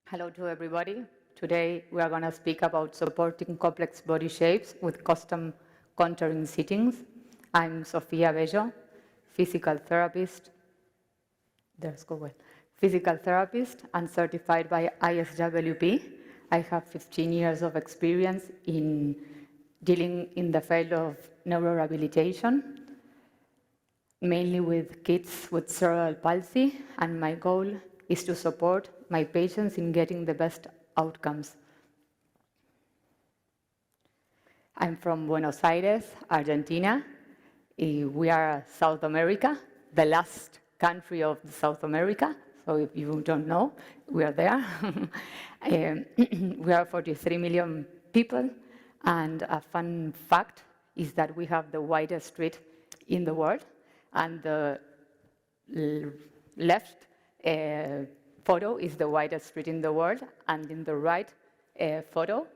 Hello to everybody. Today we are going to speak about supporting complex body shapes with custom contouring sittings. I'm Sofia Bello, physical therapist. There's go well. Physical therapist and certified by ISWP. I have 15 years of experience in dealing in the field of neurorehabilitation, mainly with kids with cerebral palsy, and my goal is to support my patients in getting the best outcomes. I'm from Buenos Aires, Argentina. We are South America, the last country of South America. So if you don't know, we are there. We are 43 million people. And a fun fact is that we have the widest street in the world. And the left photo is the widest street in the world. And in the right photo,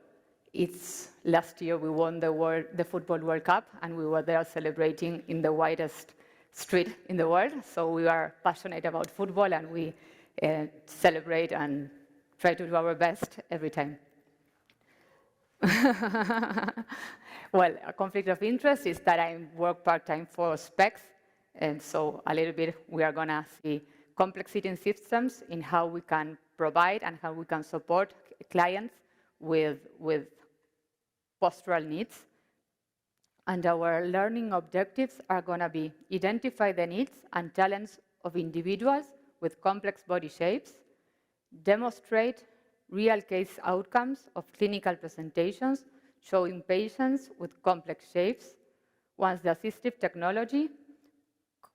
it's last year we won the Football World Cup, and we were there celebrating in the widest street in the world. So we are passionate about football, and we celebrate and try to do our best every time. Well, a conflict of interest is that I work part-time for specs, and so a little bit we are going to see complex sitting systems in how we can provide and how we can support clients with postural needs. And our learning objectives are going to be identify the needs and talents of individuals with complex body shapes, demonstrate real case outcomes of clinical presentations showing patients with complex shapes once the assistive technology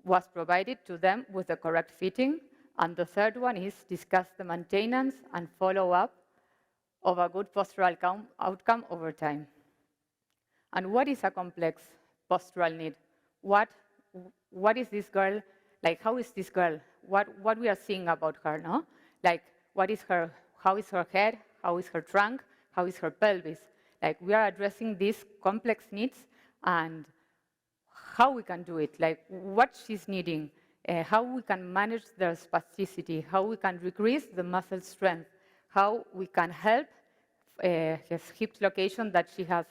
was provided to them with the correct fitting. And the third one is discuss the maintenance and follow-up of a good postural outcome over time. And what is a complex postural need? What is this girl, like how is this girl? What we are seeing about her, no? Like what is her, how is her head? How is her trunk? How is her pelvis? Like we are addressing these complex needs and how we can do it, like what she's needing, how we can manage their spasticity, how we can decrease the muscle strength, how we can help his hip location that she has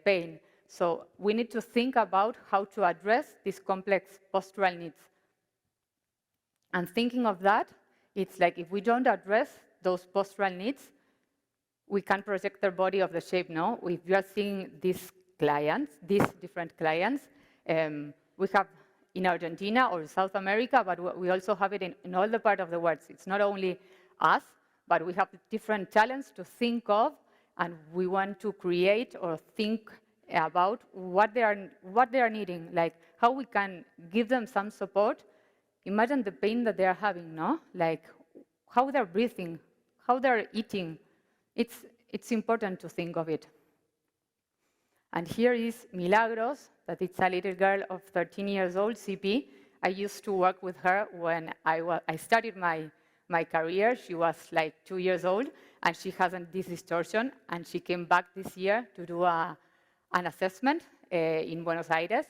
pain. So we need to think about how to address these complex postural needs. And thinking of that, it's like if we don't address those postural needs, we can project their body of the shape, no? If you are seeing these clients, these different clients, we have in Argentina or South America, but we also have it in all the part of the world. It's not only us, but we have different talents to think of, and we want to create or think about what they are needing, like how we can give them some support. Imagine the pain that they are having, no? Like how they're breathing, how they're eating. It's important to think of it. And here is Milagros, that it's a little girl of 13 years old, CP. I used to work with her when I started my career. She was like 2 years old, and she has this distortion, and she came back this year to do an assessment in Buenos Aires.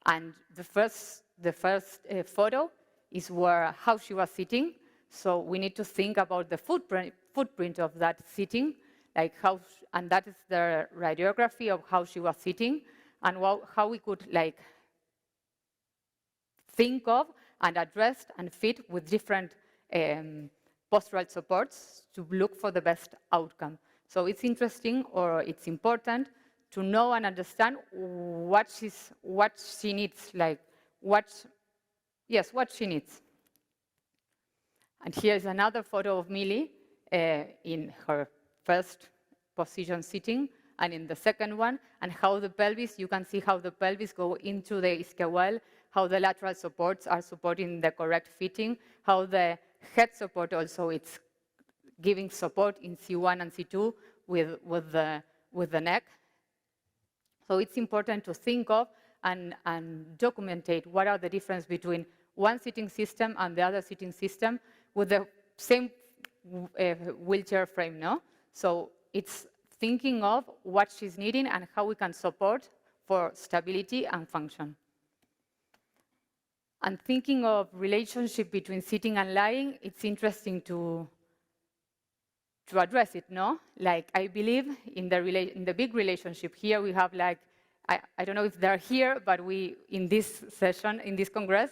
And the first photo is how she was sitting. So we need to think about the footprint of that sitting, like and that is the radiography of how she was sitting, and how we could like think of and address and fit with different postural supports to look for the best outcome. So it's interesting, or it's important to know and understand what she needs, like what she needs. And here's another photo of Millie in her first position sitting, and in the second one, and how the pelvis, you can see how the pelvis go into the ischial, how the lateral supports are supporting the correct fitting, how the head support also it's giving support in C1 and C2 with the neck. So it's important to think of and documentate what are the difference between one sitting system and the other sitting system with the same wheelchair frame, no? So it's thinking of what she's needing and how we can support for stability and function. And thinking of relationship between sitting and lying, it's interesting to to address it, no? Like, I believe in the big relationship here, we have like, I don't know if they're here, but in this session, in this Congress,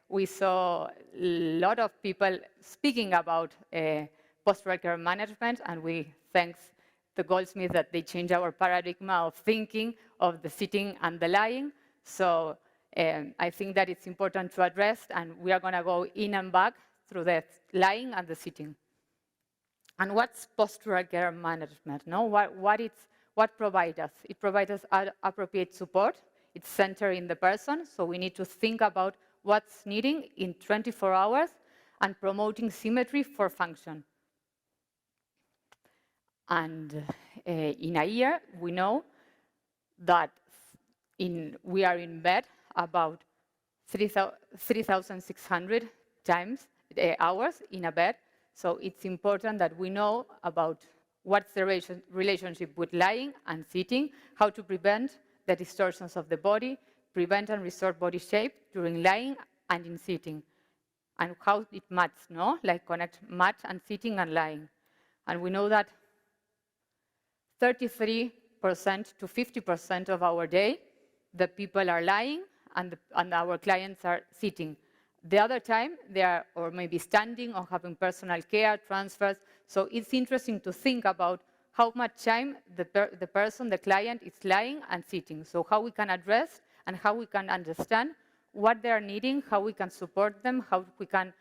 we saw a lot of people speaking about postural care management, and we thanks the Goldsmith that they changed our paradigm of thinking of the sitting and the lying. So I think that it's important to address, and we are going to go in and back through the lying and the sitting. And what's postural care management? No? What provides us? It provides us appropriate support. It's centered in the person, so we need to think about what's needing in 24 hours and promoting symmetry for function. And in a year, we know that we are in bed about 3,600 hours in a bed. So it's important that we know about what's the relationship with lying and sitting, how to prevent the distortions of the body, prevent and restore body shape during lying and in sitting, and how it matches, no? Like connect match and sitting and lying. And we know that 33% to 50% of our day, the people are lying and our clients are sitting. The other time, they are or maybe standing or having personal care, transfers. So it's interesting to think about how much time the person, the client, is lying and sitting. So how we can address and how we can understand what they are needing, how we can support them, how we can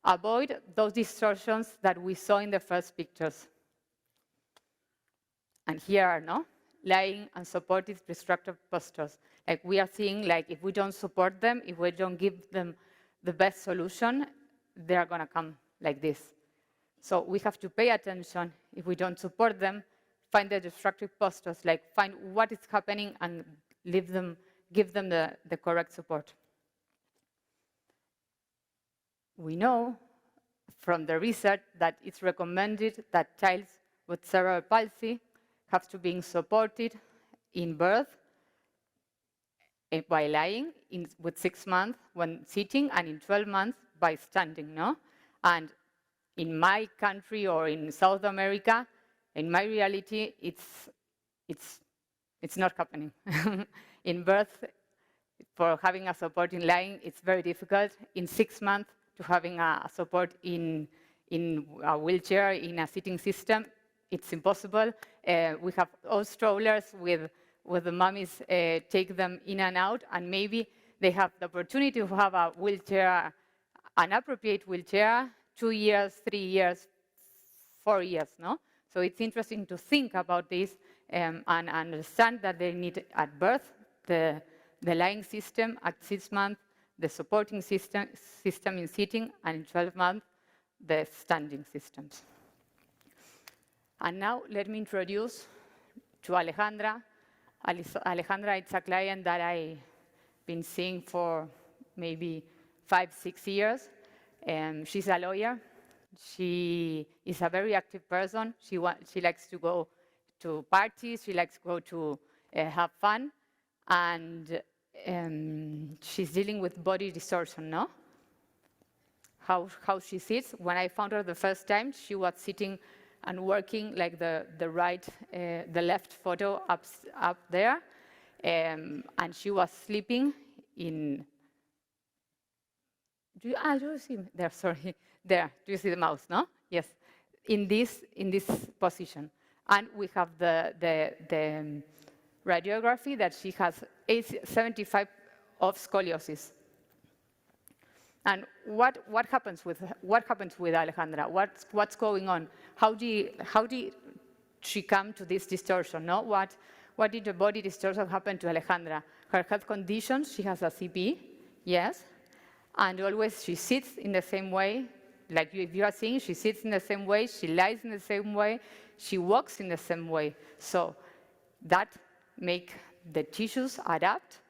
avoid those distortions that we saw in the first pictures. And here are, no? Lying and supportive destructive postures. Like we are seeing, like if we don't support them, if we don't give them the best solution, they are going to come like this. So we have to pay attention. If we don't support them, find the destructive postures, like find what is happening and give them the correct support. We know from the research that it's recommended that children with cerebral palsy have to be supported in birth by lying, with 6 months when sitting, and in 12 months by standing, no? And in my country or in South America, in my reality, it's not happening. In birth, for having a support in lying, it's very difficult. In 6 months, to having a support in a wheelchair, in a sitting system, it's impossible. We have all strollers with the mummies take them in and out, and maybe they have the opportunity to have a wheelchair, an appropriate wheelchair, 2 years, 3 years, 4 years, no? So it's interesting to think about this and understand that they need at birth the lying system, at 6 months, the supporting system in sitting, and in 12 months, the standing systems. And now let me introduce to Alejandra. Alejandra is a client that I've been seeing for maybe 5, 6 years. She's a lawyer. She is a very active person. She likes to go to parties. She likes to go to have fun. And she's dealing with body distortion, no? How she sits. When I found her the first time, she was sitting and working like the left photo up there, and she was sleeping in. Do you see there? Sorry, there. Do you see the mouse? No. Yes, in this position, and we have the radiography that she has 75 of scoliosis. And what happens with Alejandra? What's going on? How did she come to this distortion? No, what did the body distortion happen to Alejandra? Her health conditions. She has a CP, yes, and always she sits in the same way. Like if you are seeing, she sits in the same way. She lies in the same way. She walks in the same way. So that make the tissues adapt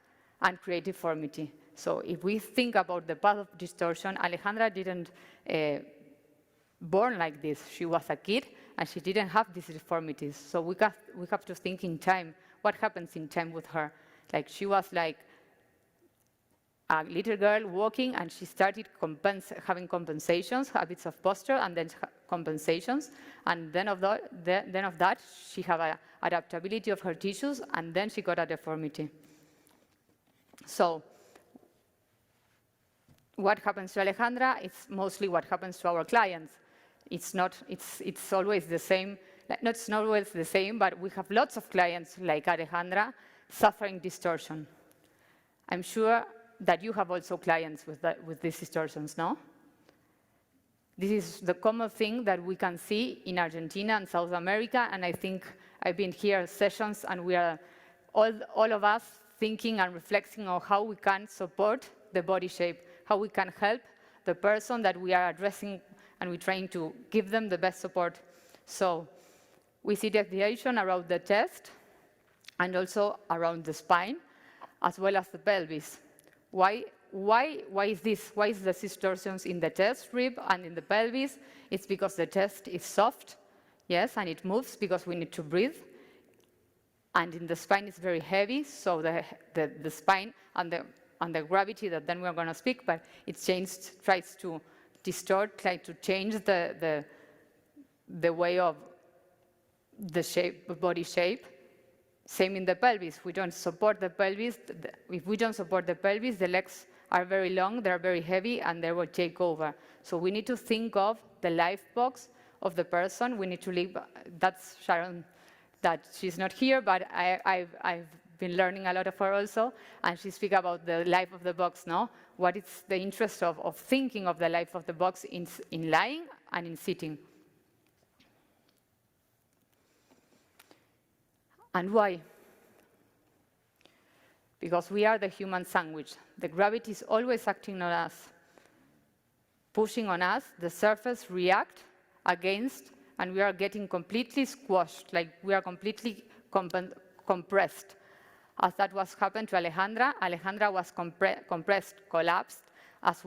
and create deformity. So if we think about the path of distortion, Alejandra didn't born like this. She was a kid, and she didn't have these deformities. So we have to think in time. What happens in time with her? Like she was like a little girl walking, and she started having compensations, habits of posture, and then compensations. And then of that, she had an adaptability of her tissues, and then she got a deformity. So what happens to Alejandra? It's mostly what happens to our clients. It's always the same. It's not always the same, but we have lots of clients like Alejandra suffering distortion. I'm sure that you have also clients with these distortions, no? This is the common thing that we can see in Argentina and South America, and I think I've been here sessions, and we are, all of us, thinking and reflecting on how we can support the body shape, how we can help the person that we are addressing, and we're trying to give them the best support. So we see deviation around the chest and also around the spine, as well as the pelvis. Why is this? Why is the distortions in the chest rib and in the pelvis? It's because the chest is soft, yes, and it moves because we need to breathe. And in the spine, it's very heavy, so the spine and the gravity that then we're going to speak, but it tries to distort, tries to change the way of the shape, the body shape. Same in the pelvis. We don't support the pelvis. If we don't support the pelvis, the legs are very long, they're very heavy, and they will take over. So we need to think of the life box of the person. We need to leave. That's Sharon, that she's not here, but I've been learning a lot of her also, and she speaks about the life of the box, no? What is the interest of thinking of the life of the box in lying and in sitting. And why? Because we are the human sandwich. The gravity is always acting on us, pushing on us. The surface reacts against, and we are getting completely squashed, like we are completely compressed. As that was happened to Alejandra. Alejandra was compressed, collapsed as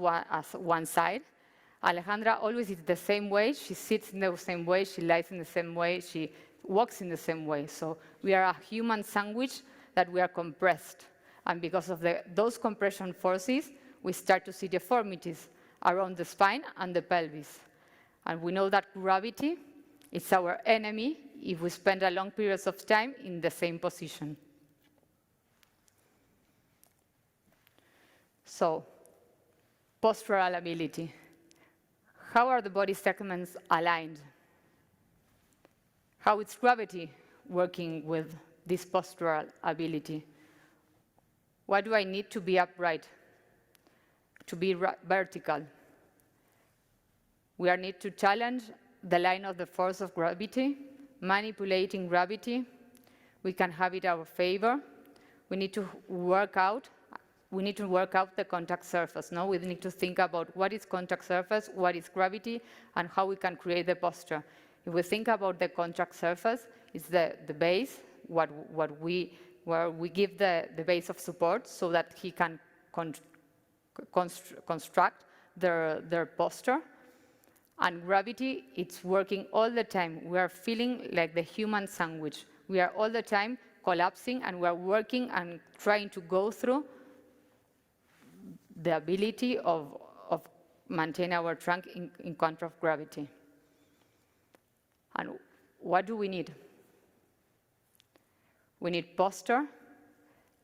one side. Alejandra always is the same way. She sits in the same way. She lies in the same way. She walks in the same way. So we are a human sandwich that we are compressed. And because of those compression forces, we start to see deformities around the spine and the pelvis. And we know that gravity is our enemy if we spend a long periods of time in the same position. So, postural ability. How are the body segments aligned? How is gravity working with this postural ability? What do I need to be upright, to be vertical? We need to challenge the line of the force of gravity, manipulating gravity. We can have it our favor. We need to work out. We need to work out the contact surface. No? We need to think about what is contact surface, what is gravity, and how we can create the posture. If we think about the contact surface, it's the base, where we give the base of support so that he can construct their posture. And gravity, it's working all the time. We are feeling like the human sandwich. We are all the time collapsing, and we are working and trying to go through the ability of maintain our trunk in contra of gravity. And what do we need? We need posture,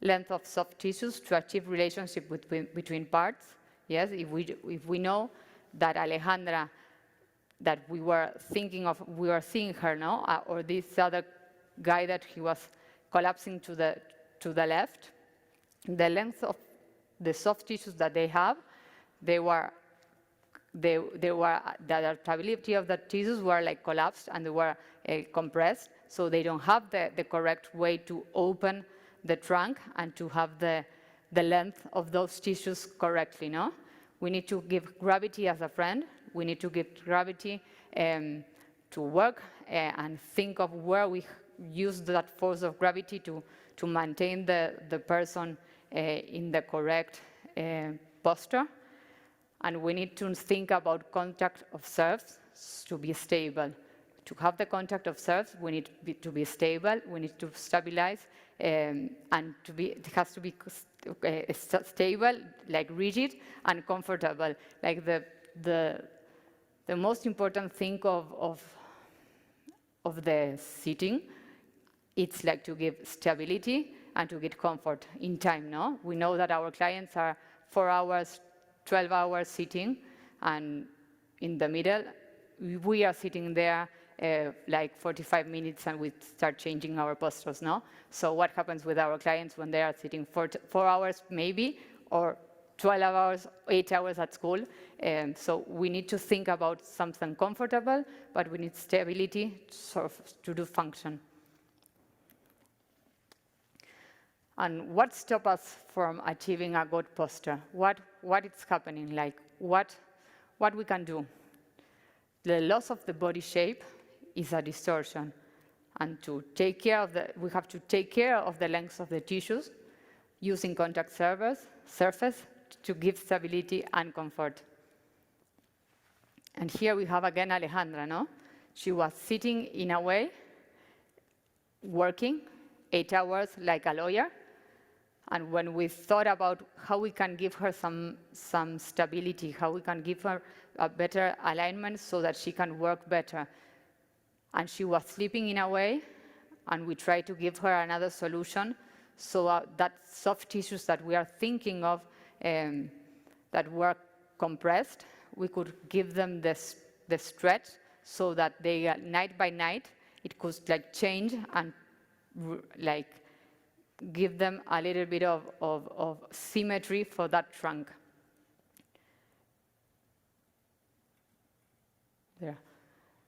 length of soft tissues to achieve relationship between parts. Yes, if we know that Alejandra, that we were seeing her, no, or this other guy that he was collapsing to the left, the length of the soft tissues that they have, the adaptability of the tissues were like collapsed, and they were compressed, so they don't have the correct way to open the trunk and to have the length of those tissues correctly, no? We need to give gravity as a friend. We need to give gravity to work and think of where we use that force of gravity to maintain the person in the correct posture. And we need to think about contact of serves to be stable. To have the contact of serves, we need to be stable. We need to stabilize and it has to be stable, like rigid and comfortable. Like the most important thing of the sitting, it's like to give stability and to get comfort in time, no? We know that our clients are 4 hours, 12 hours sitting, and in the middle, we are sitting there like 45 minutes and we start changing our postures, no? So what happens with our clients when they are sitting 4 hours maybe, or 12 hours, 8 hours at school? So we need to think about something comfortable, but we need stability to do function. And what stops us from achieving a good posture? What is happening? Like what we can do? The loss of the body shape is a distortion, and to take care of we have to take care of the length of the tissues using contact surface to give stability and comfort. And here we have again Alejandra, no? She was sitting in a way, working 8 hours like a lawyer. And when we thought about how we can give her some stability, how we can give her a better alignment so that she can work better, and she was sleeping in a way, and we tried to give her another solution so that soft tissues that we are thinking of that were compressed, we could give them the stretch so that they, night by night, it could like change and like give them a little bit of symmetry for that trunk. There.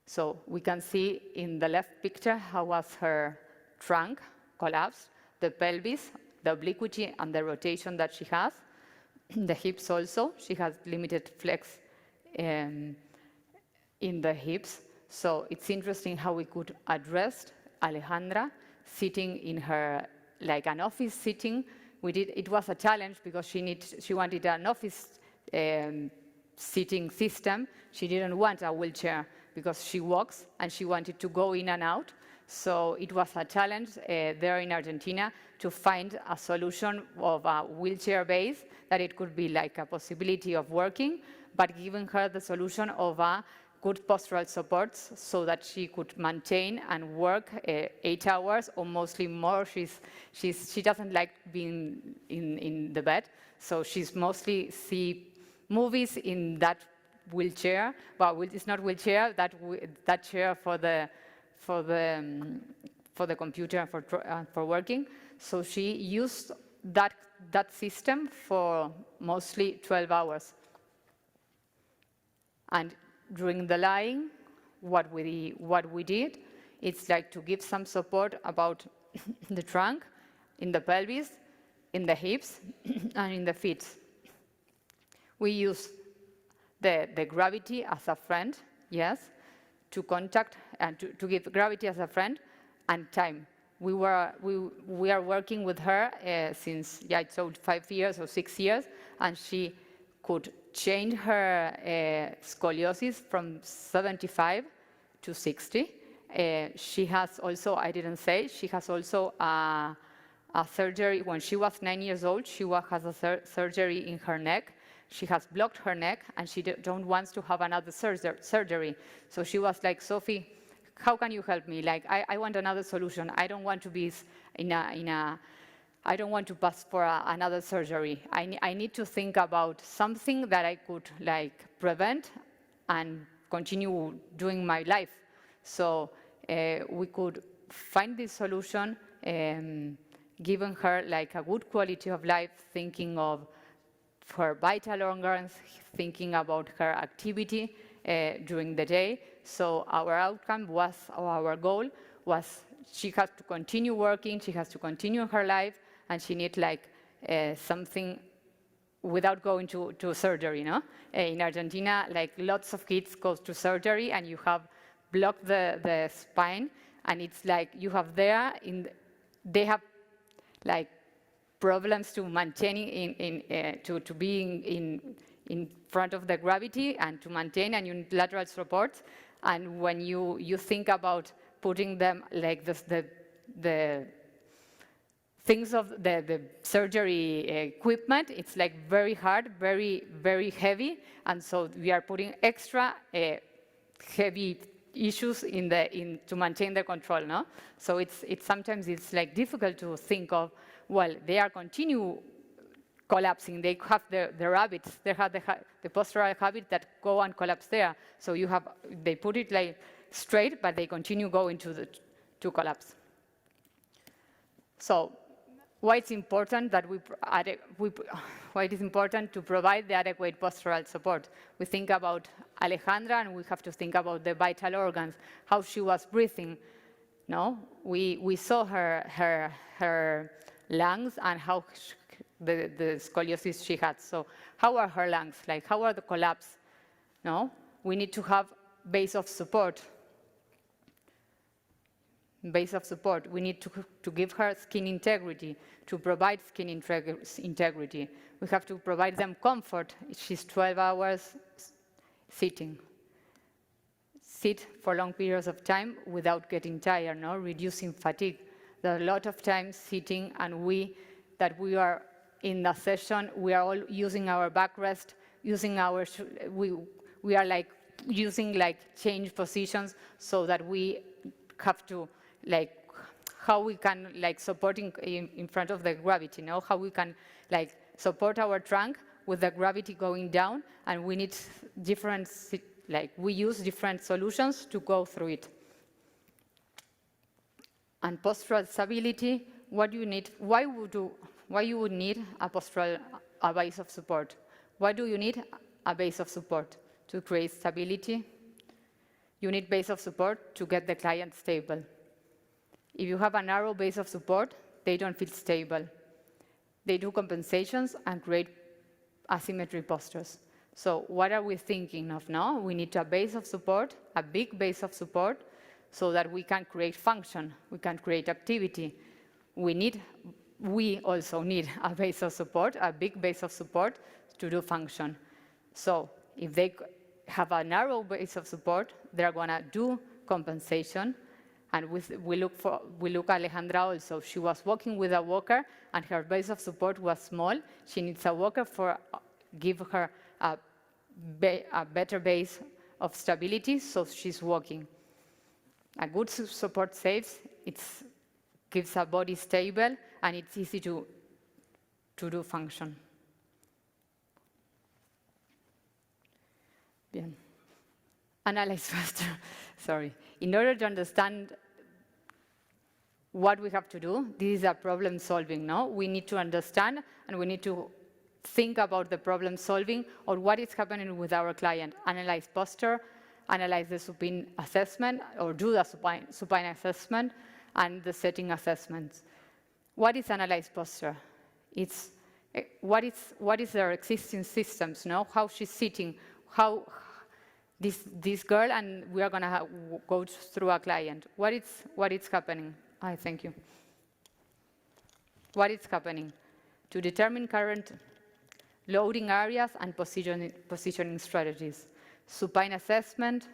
So we can see in the left picture how was her trunk collapsed, the pelvis, the obliquity and the rotation that she has. The hips also, she has limited flex in the hips. So it's interesting how we could address Alejandra sitting in her, like an office sitting. It was a challenge because she wanted an office sitting system. She didn't want a wheelchair because she walks and she wanted to go in and out. So it was a challenge there in Argentina to find a solution of a wheelchair base that it could be like a possibility of working, but giving her the solution of a good postural supports so that she could maintain and work 8 hours or mostly more. She doesn't like being in the bed, so she's mostly see movies in that wheelchair. Well, it's not wheelchair, that chair for the computer for working. So she used that system for mostly 12 hours. And during the lying, what we did, it's like to give some support about the trunk, in the pelvis, in the hips, and in the feet. We use the gravity as a friend, yes, to contact and to give gravity as a friend, and time. We are working with her since, so 5 years or 6 years, and she could change her scoliosis from 75 to 60. She has also, I didn't say, she has also a surgery. When she was 9 years old, she has a surgery in her neck. She has blocked her neck, and she don't want to have another surgery. So she was like, Sophie, how can you help me? Like, I want another solution. I don't want to be I don't want to pass for another surgery. I need to think about something that I could like prevent and continue doing my life. So we could find this solution, giving her like a good quality of life, thinking of her vital organs, thinking about her activity during the day. So our outcome was, or our goal was, she has to continue working, she has to continue her life, and she needs like something without going to surgery, no? In Argentina, like lots of kids go to surgery and you have blocked the spine, and it's like you have there, they have like problems to maintaining to being in front of the gravity and to maintain and unilateral support. And when you think about putting them like the things of the surgery equipment, it's like very hard, very, very heavy, and so we are putting extra heavy issues to maintain the control, no? So sometimes it's like difficult to think of, well, they are continue collapsing. They have the rabbits, they have the postural habit that go and collapse there. So they put it like straight, but they continue going to collapse. So why it's important that why it is important to provide the adequate postural support. We think about Alejandra, and we have to think about the vital organs, how she was breathing. No, we saw her lungs and how the scoliosis she had. So how are her lungs? Like, how are the collapse? No, we need to have base of support. Base of support. We need to give her skin integrity, to provide skin integrity. We have to provide them comfort. She's 12 hours sitting. Sit for long periods of time without getting tired, no? Reducing fatigue. There are a lot of times sitting, and we are in the session, we are all using our backrest, using we are like using like change positions so that we have to like how we can like supporting in front of the gravity, you know, how we can like support our trunk with the gravity going down, and we need different, like we use different solutions to go through it. And postural stability, what do you need? Why you would need a base of support? Why do you need a base of support? To create stability. You need base of support to get the client stable. If you have a narrow base of support, they don't feel stable. They do compensations and create asymmetry postures. So what are we thinking of now? We need a base of support, a big base of support, so that we can create function, we can create activity. We also need a base of support, a big base of support to do function. So if they have a narrow base of support, they're gonna do compensation. And we look at Alejandra also. She was walking with a walker, and her base of support was small. She needs a walker give her a better base of stability, so she's walking. A good support saves, it keeps her body stable, and it's easy to do function. Bien. Analyze faster. Sorry. In order to understand what we have to do, this is a problem solving, no? We need to understand, and we need to think about the problem solving or what is happening with our client. Analyze posture, analyze the supine assessment, or do the supine assessment and the setting assessments. What is analyze posture? It's what is their existing systems, no? How she's sitting, how this girl, and we are gonna go through a client. What is happening? Thank you. What is happening? To determine current loading areas and positioning strategies. Supine assessment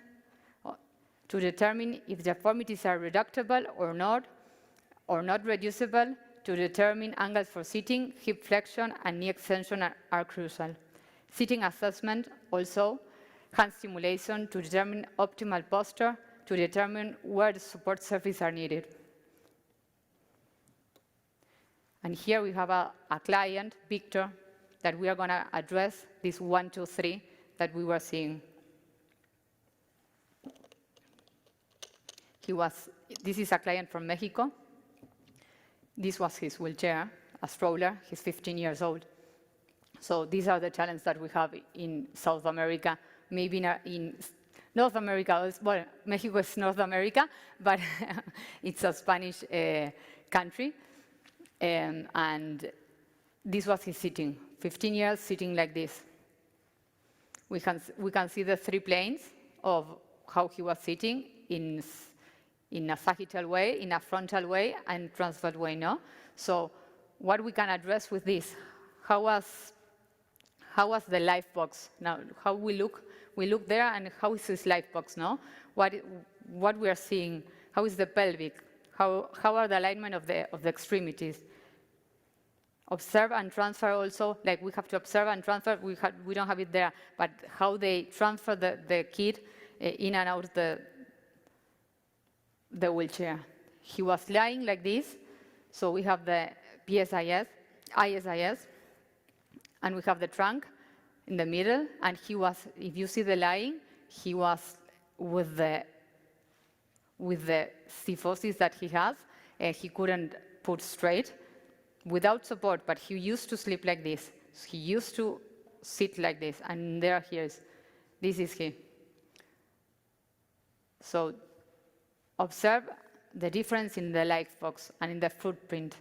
to determine if deformities are reductible or not reducible, to determine angles for sitting, hip flexion, and knee extension are crucial. Sitting assessment also, hand stimulation to determine optimal posture, to determine where the support surfaces are needed. And here we have a client, Victor, that we are going to address this 1, 2, 3 that we were seeing. This is a client from Mexico. This was his wheelchair, a stroller. He's 15 years old. So these are the challenges that we have in South America. Maybe in North America, well, Mexico is North America, but it's a Spanish country. And this was his sitting, 15 years sitting like this. We can see the 3 planes of how he was sitting in a sagittal way, in a frontal way, and transverse way, no? So what we can address with this, how was the life box? Now, how we look there, and how is his life box, no? What we are seeing, how is the pelvic? How are the alignment of the extremities? Observe and transfer also, like we have to observe and transfer, we don't have it there, but how they transfer the kid in and out the wheelchair. He was lying like this, so we have the ISIS, and we have the trunk in the middle, and he was, if you see the lying, he was with the kyphosis that he has, he couldn't put straight without support, but he used to sleep like this. He used to sit like this, and there he is. This is he. So observe the difference in the light box and in the footprint.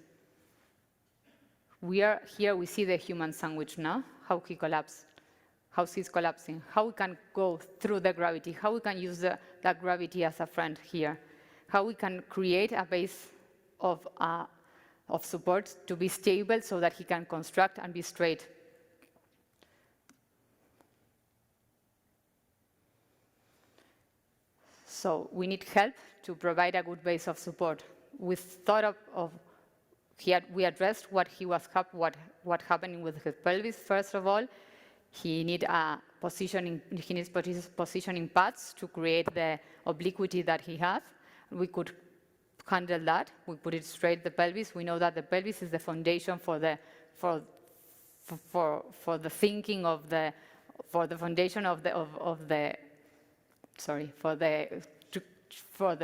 Here we see the human sandwich now, how he collapsed, how he's collapsing, how we can go through the gravity, how we can use that gravity as a friend here, how we can create a base of support to be stable so that he can construct and be straight. So we need help to provide a good base of support. We thought we addressed what happening with his pelvis. First of all, he needs positioning pads to create the obliquity that he has. We could handle that. We put it straight the pelvis. We know that the pelvis is the foundation for the thinking of the foundation of the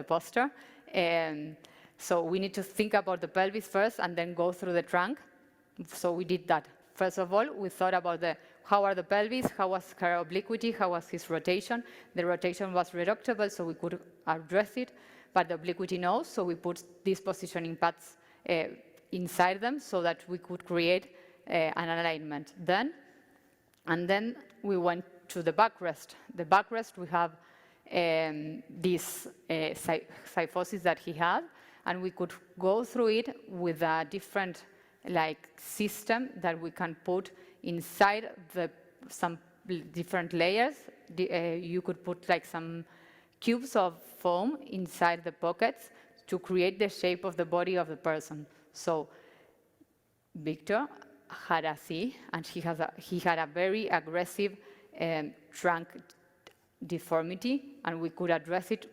posture. So we need to think about the pelvis first and then go through the trunk. So we did that. First of all, we thought about how are the pelvis, how was her obliquity, how was his rotation. The rotation was reductible, so we could address it, but the obliquity no, so we put these positioning pads inside them so that we could create an alignment. Then we went to the backrest. The backrest, we have this kyphosis that he had, and we could go through it with a different system that we can put inside some different layers. You could put some cubes of foam inside the pockets to create the shape of the body of the person. So Victor had a C, and he had a very aggressive trunk deformity, and we could address it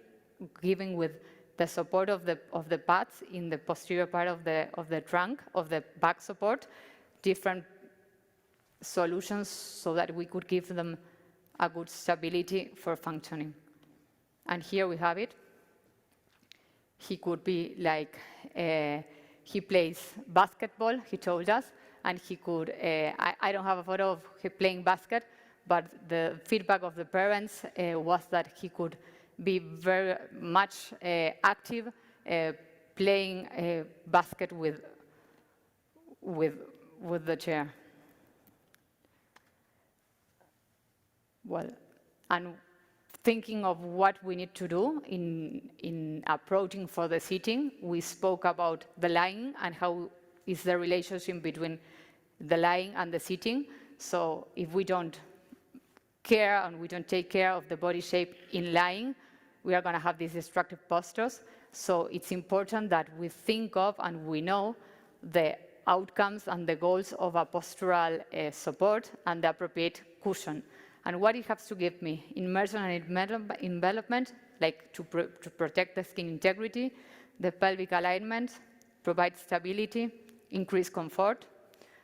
giving with the support of the pads in the posterior part of the trunk, of the back support, different solutions so that we could give them a good stability for functioning. And here we have it. He could be he plays basketball, he told us, and he could, I don't have a photo of him playing basket, but the feedback of the parents was that he could be very much active playing basket with the chair. Well, and thinking of what we need to do in approaching for the sitting, we spoke about the lying and how is the relationship between the lying and the sitting. So if we don't care and we don't take care of the body shape in lying, we are going to have these destructive postures. So it's important that we think of and we know the outcomes and the goals of a postural support and the appropriate cushion. And what it has to give me: immersion and envelopment, to protect the skin integrity, the pelvic alignment, provide stability, increase comfort,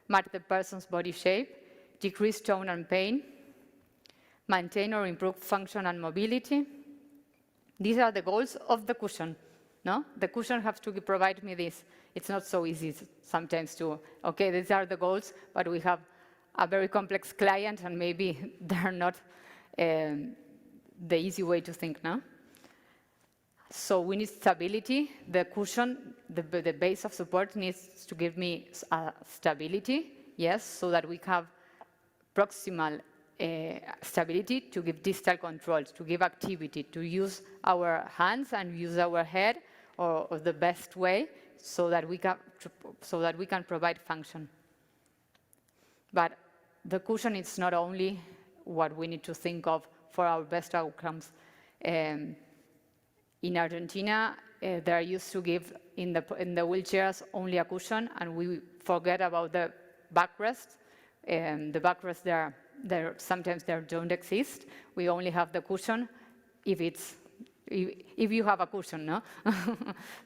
mark the person's body shape, decrease tone and pain, maintain or improve function and mobility. These are the goals of the cushion. No? The cushion has to provide me this. It's not so easy sometimes to, okay, these are the goals, but we have a very complex client and maybe they're not the easy way to think, no? So we need stability. The cushion, the base of support needs to give me stability, yes, so that we have proximal stability to give distal control, to give activity, to use our hands and use our head or the best way so that we can provide function. But the cushion is not only what we need to think of for our best outcomes. In Argentina, they are used to give in the wheelchairs only a cushion, and we forget about the backrest. The backrest, sometimes they don't exist. We only have the cushion if you have a cushion, no?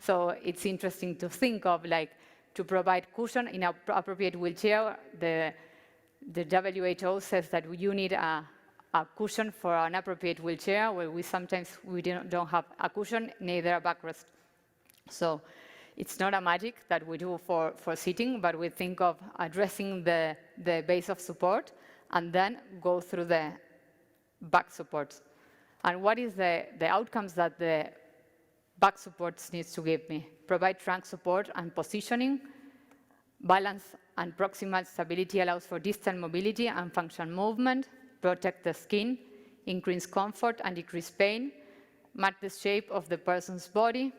So it's interesting to think of, like, to provide cushion in an appropriate wheelchair. The WHO says that you need a cushion for an appropriate wheelchair, where we sometimes don't have a cushion, neither a backrest. So it's not a magic that we do for sitting, but we think of addressing the base of support and then go through the back supports. And what is the outcomes that the back supports needs to give me? Provide trunk support and positioning. Balance and proximal stability allows for distal mobility and functional movement. Protect the skin. Increase comfort and decrease pain. Match the shape of the person's body.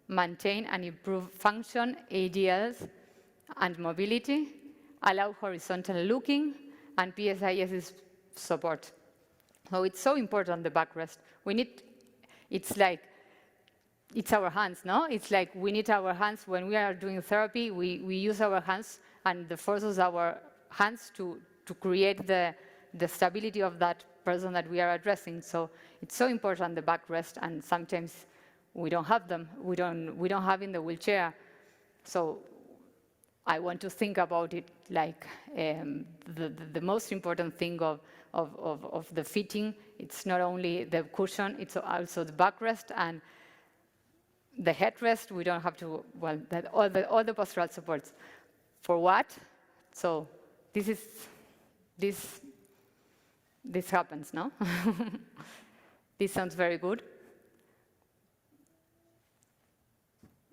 Maintain and improve function, ADLs, and mobility. Allow horizontal looking, and PSIS support. So it's so important, the backrest. It's our hands, no? It's like we need our hands. When we are doing therapy, we use our hands, and the forces our hands to create the stability of that person that we are addressing. So it's so important, the backrest, and sometimes we don't have them. We don't have in the wheelchair. So I want to think about it like the most important thing of the fitting. It's not only the cushion, it's also the backrest and the headrest. We don't have to, well, all the postural supports. For what? So this happens, no? This sounds very good.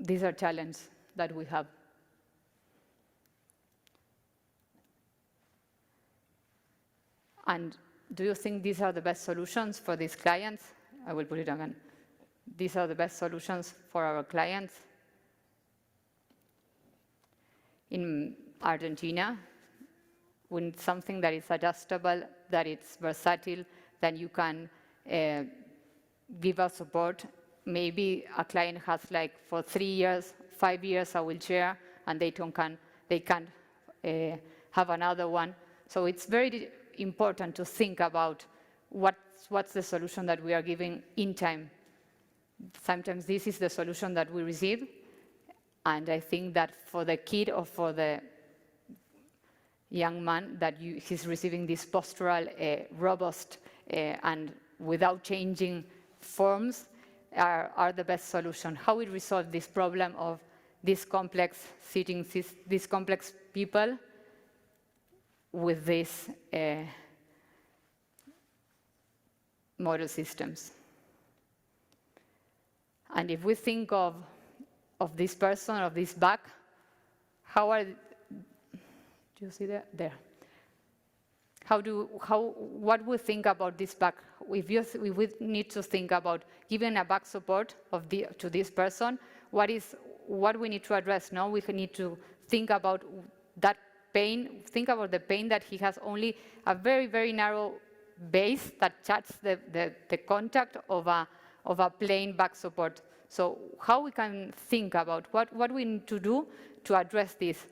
These are challenges that we have. And do you think these are the best solutions for these clients? I will put it again. These are the best solutions for our clients. In Argentina, we need something that is adjustable, that it's versatile, that you can give us support. Maybe a client has, like, for 3 years, 5 years, a wheelchair, and they can't have another one. So it's very important to think about what's the solution that we are giving in time. Sometimes this is the solution that we receive, and I think that for the kid or for the young man that he's receiving this postural, robust, and without changing forms, are the best solution. How we resolve this problem of this complex sitting, these complex people with these model systems. And if we think of this person, of this back, do you see that? There. What we think about this back? We need to think about giving a back support to this person. What we need to address now? We need to think about that pain. Think about the pain that he has only a very, very narrow base that touches the contact of a plain back support. So how we can think about what we need to do to address this?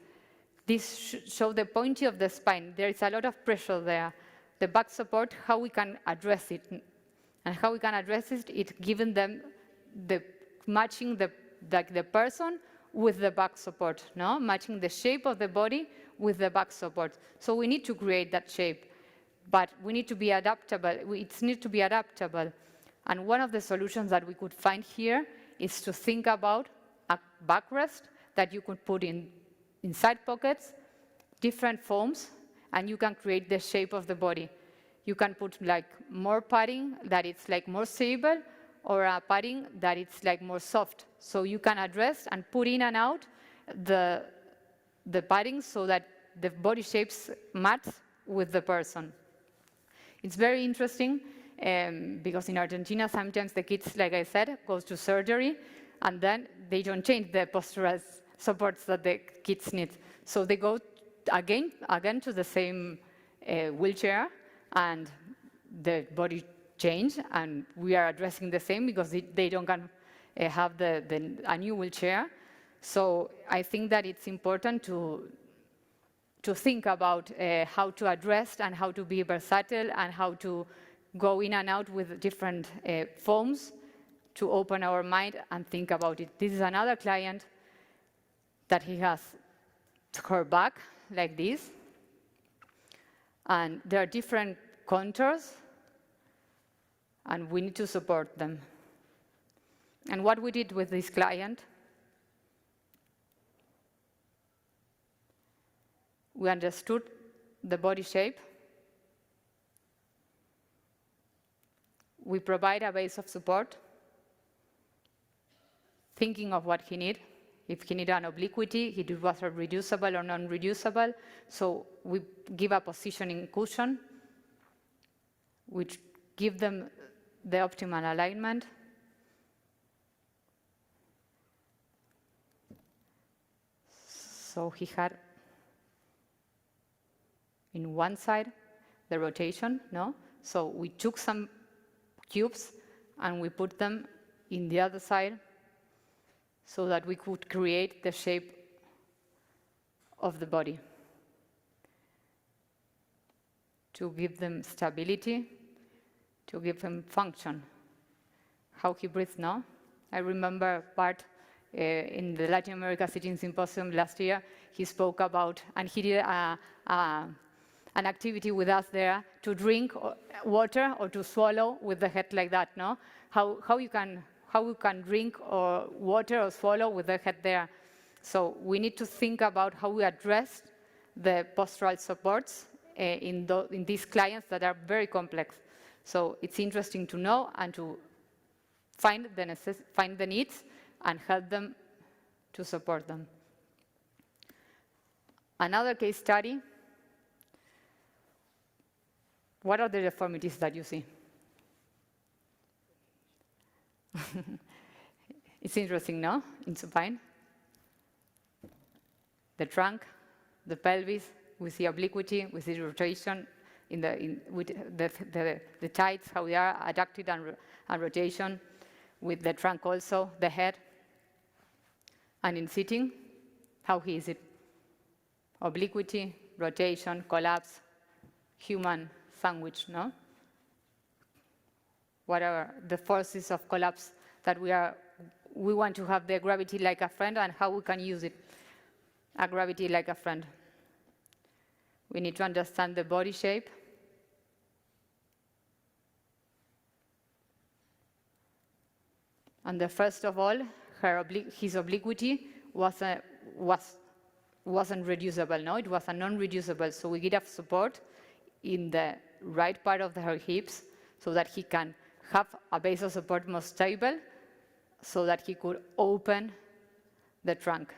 This shows the pointy of the spine. There is a lot of pressure there. The back support, how we can address it. And how we can address it, it's giving them matching the person with the back support, no? Matching the shape of the body with the back support. So we need to create that shape, but we need to be adaptable. It needs to be adaptable. And one of the solutions that we could find here is to think about a backrest that you could put inside pockets, different foams, and you can create the shape of the body. You can put, like, more padding that it's, like, more stable, or a padding that it's, like, more soft. So you can address and put in and out the padding so that the body shapes match with the person. It's very interesting because in Argentina, sometimes the kids, like I said, goes to surgery, and then they don't change the postural supports that the kids need. So they go again to the same wheelchair, and the body change, and we are addressing the same because they don't have a new wheelchair. So I think that it's important to to think about how to address and how to be versatile and how to go in and out with different forms to open our mind and think about it. This is another client that he has her back like this. And there are different contours, and we need to support them. And what we did with this client, we understood the body shape. We provide a base of support, thinking of what he needs. If he needs an obliquity, if it was reducible or non-reducible. So we give a positioning cushion, which give them the optimal alignment. So he had in one side the rotation, no? So we took some cubes and we put them in the other side so that we could create the shape of the body. To give them stability, to give them function. How he breathes now. I remember part in the Latin America Sitting Symposium last year, he spoke about, and he did an activity with us there to drink water or to swallow with the head like that, no? How you can drink or water or swallow with the head there. So we need to think about how we address the postural supports in these clients that are very complex. So it's interesting to know and to find the needs and help them to support them. Another case study. What are the deformities that you see? It's interesting, no? In supine. The trunk, the pelvis, we see obliquity, we see rotation with the tides, how they are adducted and rotation, with the trunk also, the head. And in sitting, how is it? Obliquity, rotation, collapse, human sandwich, no? What are the forces of collapse that we want to have the gravity like a friend, and how we can use it, a gravity like a friend. We need to understand the body shape. And first of all, his obliquity wasn't reducible, no? It was a non-reducible, so we give support in the right part of her hips so that he can have a base of support more stable so that he could open the trunk.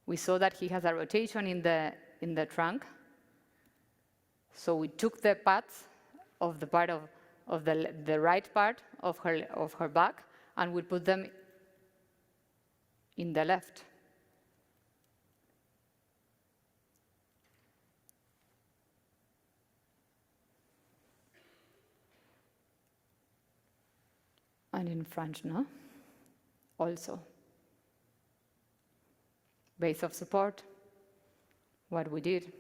We saw that he has a rotation in the trunk. So we took the pads of the part of the right part of her back and we put them in the left. And in front, no? Also. Base of support, what we did.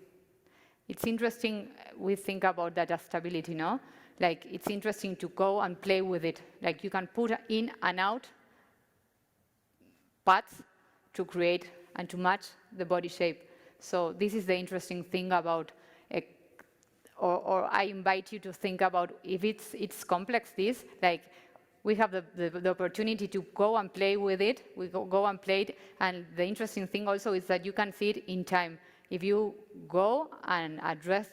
It's interesting, we think about that stability, no? Like, it's interesting to go and play with it. Like, you can put in and out pads to create and to match the body shape. So this is the interesting thing about, or I invite you to think about if it's complex, this, like, we have the opportunity to go and play with it. We go and play it. And the interesting thing also is that you can see it in time. If you go and address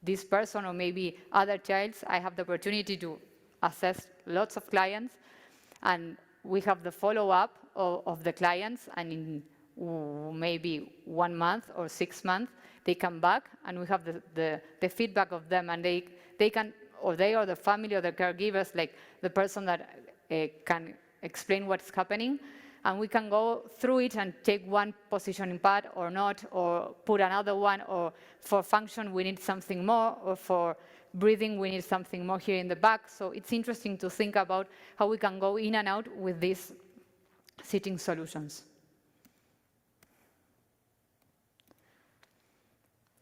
this person or maybe other childs, I have the opportunity to assess lots of clients. And we have the follow-up of the clients. And in maybe 1 month or 6 months, they come back. And we have the feedback of them. And they can, or they or the family or the caregivers, like the person that can explain what's happening. And we can go through it and take one positioning pad or not, or put another one, or for function we need something more, or for breathing we need something more here in the back. So it's interesting to think about how we can go in and out with these sitting solutions.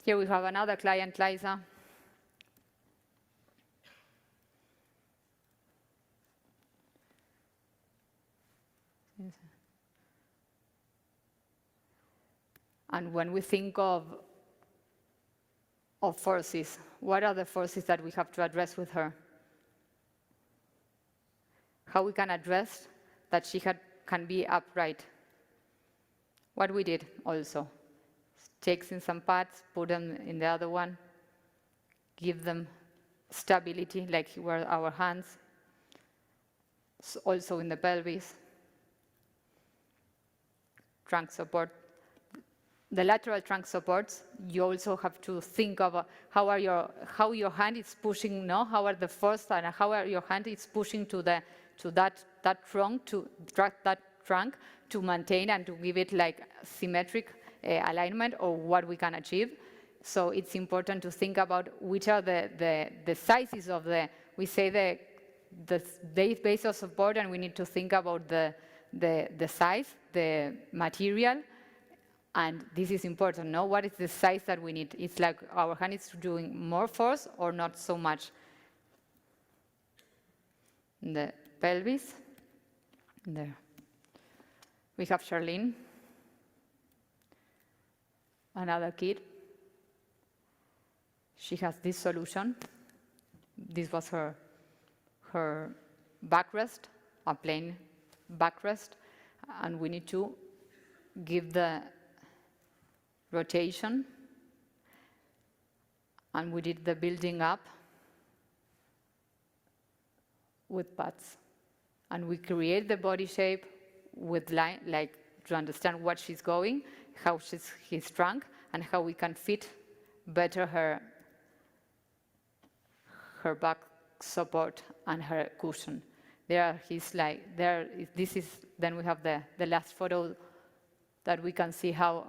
Here we have another client, Liza. And when we think of forces, what are the forces that we have to address with her? How we can address that she can be upright. What we did also, take in some parts, put them in the other one, give them stability, like were our hands, also in the pelvis, trunk support. The lateral trunk supports, you also have to think of how your hand is pushing, no? How are the force and how are your hand is pushing to that trunk, to that trunk, to maintain and to give it like symmetric alignment or what we can achieve. So it's important to think about which are the sizes of we say the base of support, and we need to think about the size, the material. And this is important, no? What is the size that we need? It's like our hand is doing more force or not so much. The pelvis, there. We have Charlene, another kid. She has this solution. This was her backrest, a plain backrest, and we need to give the rotation, and we did the building up with pads. And we create the body shape with line, like to understand what she's going, how he's trunk, and how we can fit better her back support and her cushion. Then we have the last photo that we can see how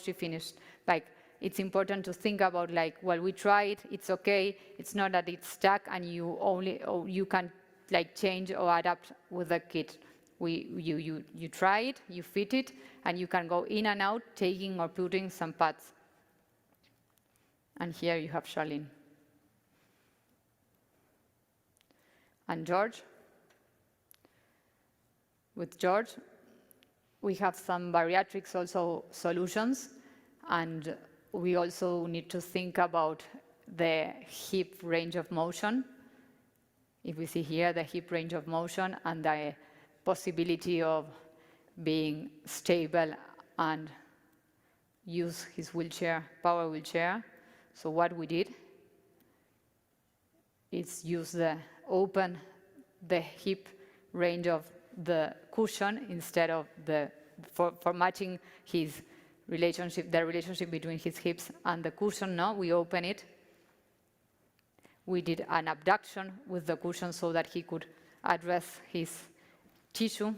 she finished. Like, it's important to think about, like, well, we tried, it's okay, it's not that it's stuck and you can like change or adapt with the kit. You try it, you fit it, and you can go in and out, taking or putting some pads. And here you have Charlene. And George. With George, we have some bariatrics also solutions, and we also need to think about the hip range of motion. If we see here the hip range of motion and the possibility of being stable and use his wheelchair, power wheelchair. So what we did is open the hip range of the cushion instead of for matching his relationship, the relationship between his hips and the cushion. No, we open it. We did an abduction with the cushion so that he could address his tissue.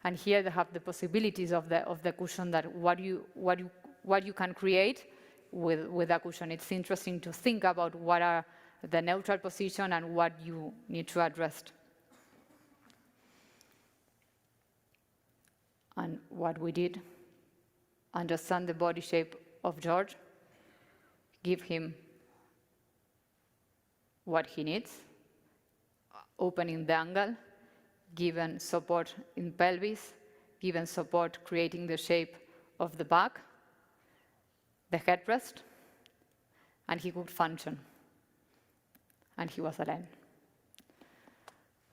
And here they have the possibilities of the cushion, that what you can create with a cushion. It's interesting to think about what are the neutral position and what you need to address. And what we did, understand the body shape of George, give him what he needs, opening the angle, given support in pelvis, given support creating the shape of the back, the headrest, and he could function. And he was aligned.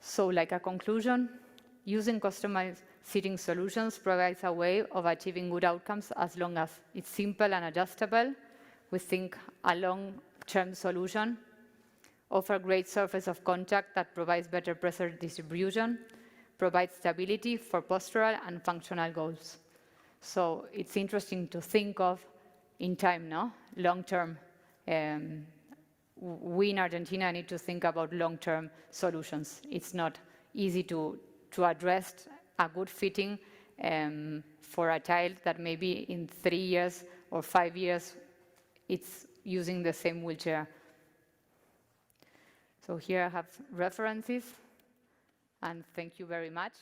So, like a conclusion, using customized seating solutions provides a way of achieving good outcomes as long as it's simple and adjustable. We think a long-term solution, offer great surface of contact that provides better pressure distribution, provides stability for postural and functional goals. So it's interesting to think of in time, no? Long-term. We in Argentina need to think about long-term solutions. It's not easy to address a good fitting for a child that maybe in 3 years or 5 years it's using the same wheelchair. So here I have references, and thank you very much.